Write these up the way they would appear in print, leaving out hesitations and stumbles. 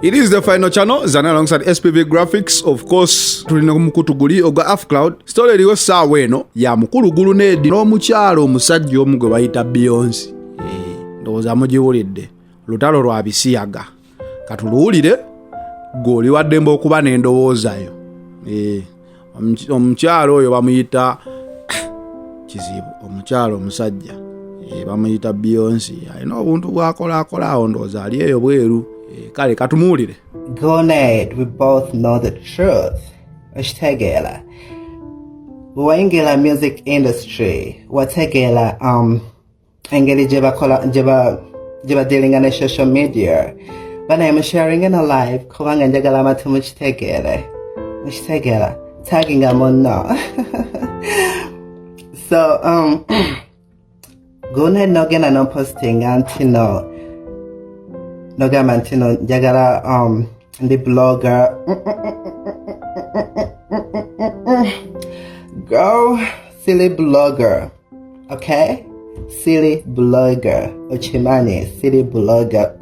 It is the final channel, Zana alongside SPV Graphics. Of course, tulina mukutuguli oga Afcloud. Story liwo sawa eno ya mukulugulu Nedi n'omukyalo omusajja omu gwe bayita Beyonce. Ndowooza mugiwulidde. Lutalo lwa Bisiyaga. Katuluwulire goli waddemba okuba n'endowoozayo. Omukyalo oyo bamuyita kizibu. Omukyalo omusajja bamuyita Beyonce. Alina obuntu bw'akola awo ndowooza ali eyo bweru. Kale katumuwulire. Go Ned, we both know the truth. Oshtegela. Waingela music industry. Wategela engeli jeba dealing on social media. But I'm sharing in a live kubanga njagala matu muchitegele. Oshtegela. Tagging amon no. So Go Ned no gena no posting antino. Nogamantino jagala the blogger girl silly blogger, okay, silly blogger Ochimani silly blogger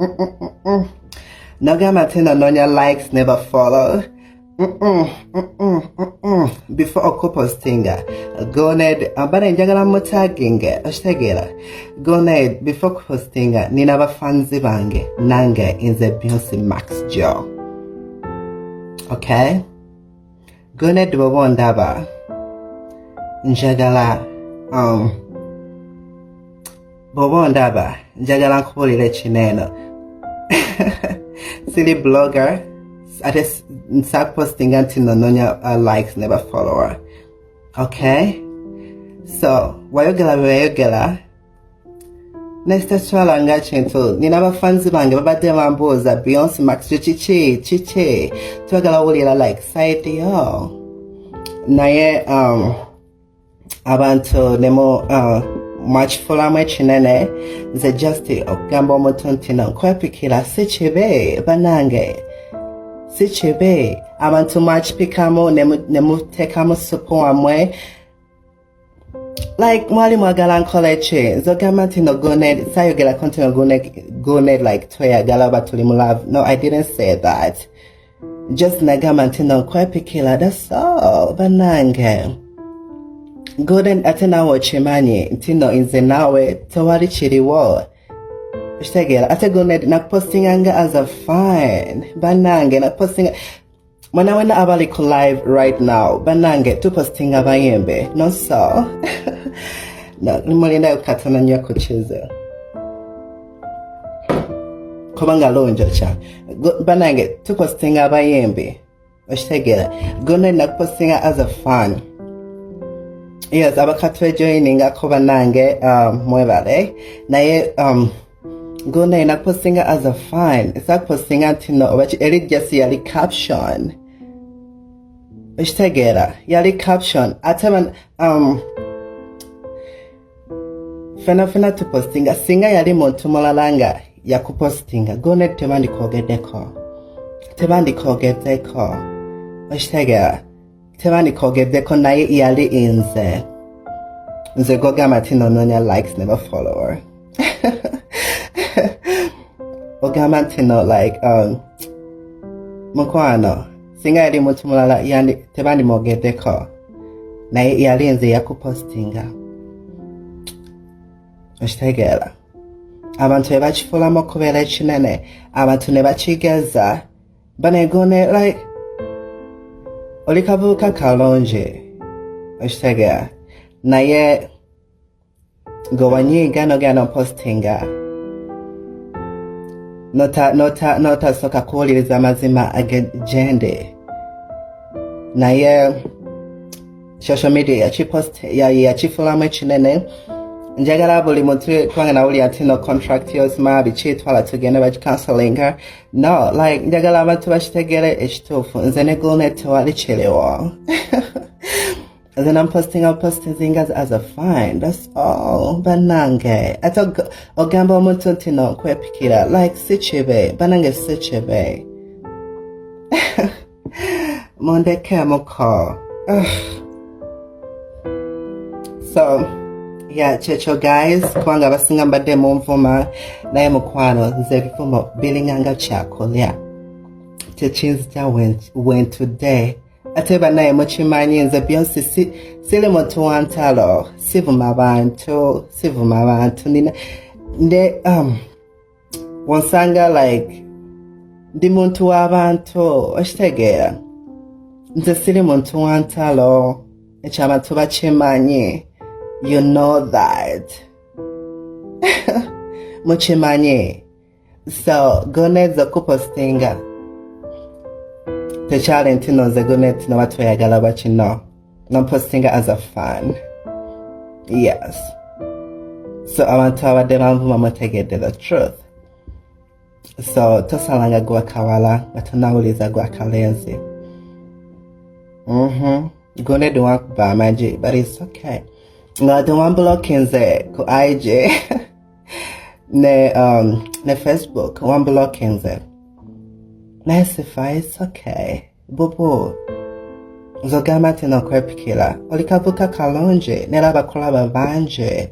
Nogamantino nonya likes never follow before okupo stinga Go Ned abana njagala mutaginge ashtegera Go Ned before postinga nina bafanzi bange nange inze Beyonce Max Joe, okay. Go Ned bobondaba njagala bobondaba njagala nkubulire kineno silly blogger ate nsak posting until nonya likes never follower, okay. So wayogela next twala nga chintu nina bafanzi bange babadde bambuuza Beyonce Max chichi twagala wulira like side yo naye abantu nemo much fulamu ekinene nze just okugamba omuntu nti Nkwepikira sikibe banange sichibe abantu much pikamo nemutekamu supu amwe like mwali mwagala nkoleche nzogamba nti no Go Ned sayogera continue Go Ned like tweyagala batuli mu love. No, I didn't say that. Just nagamba nti Nkwepikira, that's all banange Go Ned ate nawe okimanyi nti no nze nawe tewali kiriwo Shtegela ate Go Ned nakupostinganga as a fine banange nakupostinga wena abali ku live right now banange tupostinga bayembe no so no nimulinda ukatana nnyo kuchiza kubanga lonjo cha banange tupostinga bayembe Shtegela Go Ned nakupostinga as a fan. Yes, abakatwe joining akubanange mwebale naye Go Ned nakupostinga as a fan. Sakupostinga tino wachi eri just yali caption. Oshtegera yali caption. Ataman fena tupostinga singa yali muntu mulalanga ya kupostinga. Go Ned tebandi kogedeko. Oshtegera tebandi kogedeko naye yali inze. Nze gogama tino nonya likes never follower. Ogamantino like mukwano singa yali muntu mulala yani tebandi mogedeko naye yali nze yakupostinga Oshtegera abantu ebakifulamu okubeera ekinene abantu ne bakigeza banegone like oli kabuuka kalonje Oshtegera naye gowanyiga nogana postinga nota soka kuwuliriza amazima agende naye social media yakifulamu ekinene njagala buli muntu twanga nawulira ati no contract yosima bikyetwala tugende bakikanselinga no like njagala abantu bakitegere ekituufu nze ne Go Ned tewali kiriwo then I'm posting things as a fine. That's all. Banange. I thought ogamba omuntu nti Nkwepikira like sichebe. Banange sichebe. Mondeke amoko. So yeah, checho guys, kwanga basinga mbadde mu nvuma naye mukwano nze ebifumo bilinganga kyakolya techinzija went today. Ateba naye mukimanyi nze Beyonce sili muntu wa ntalo, sivuma abantu nina nde wansanga like ndi muntu w'abantu okitegeera nze sili muntu wa ntalo ekyo abantu bakimanyi. You know that. Mukimanyi. So goneza kupostinga tekyali nti nonze gonet nabatweyagala bakino. I'm posting it as a fan. Yes. So abantu abadde banvuma mutegedde the truth. So tosalanga gwa kawala nga tonawuliza gwa kalenzi. Gone do want kuba amagi, but it's okay. Nga do want blocking nze ku IG ne Facebook one blocking nze. Nice it's okay. Bubu. Nzogamba nti Nkwepikira olikavuka kalonje n'abakola banje.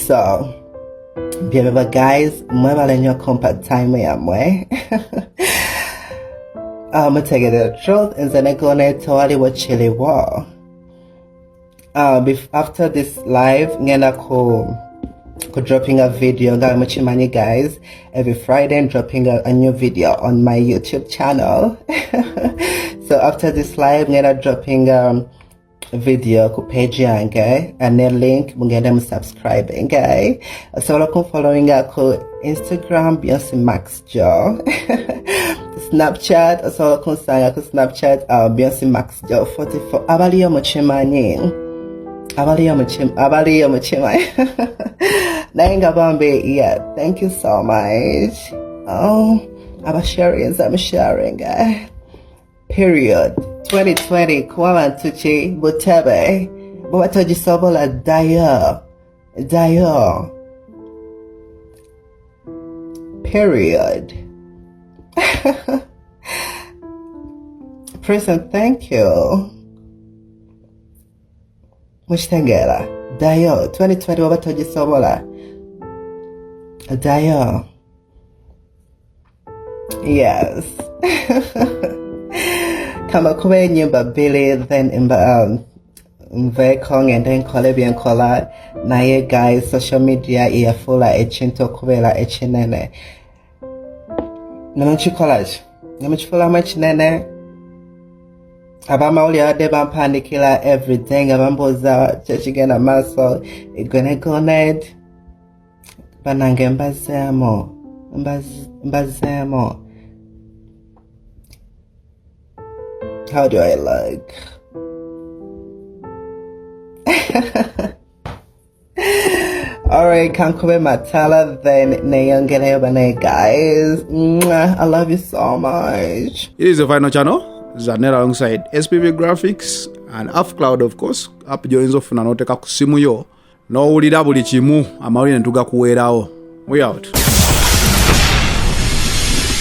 So byebeba guys mwebale nnyo kumpa time yammwe. Mutegedde the truth nze ne gone tewaliwo kiriwo. After this live ngenda ku dropping a video nga mukimanyi guys, every Friday I'm dropping a new video on my YouTube channel. So after this live ngenda dropping a video ku page yange and then link mungenda subscribe guys. So look following ku Instagram Beyonce Max Joe. Snapchat so look sanga ku Snapchat Beyonce Max Joe 44 abaliyo mukimanyi. Abaliyo mukimanyi. Nainga Bombay, yeah, thank you so much. I'm sharing, period. 2020, Kwama Tuchi, Butebe, Bwatoji Sobola, Dayo. Period. Prison, thank you. Mushtengera, Dayo, 2020, Bwatoji Sobola. Dayo. Yes. Kama kube nyumba bili then mvekong and then Caribbean kola na ye guys social media iya fula echinto kubela echinene. Namachikola machinene. Abama uli ade bampandikila everything abamboza chechigena maso igone goned. Banange mbazemo. How do I look? Alright, Kankube Matala, then Neyongele Bane guys. I love you so much. It is the final channel. Zanera alongside SPV Graphics and Cloud of course. Up joins of Nanoteka Kusimu yo. No ulida buli chimu amawuli nentuga kuwerawo. We out.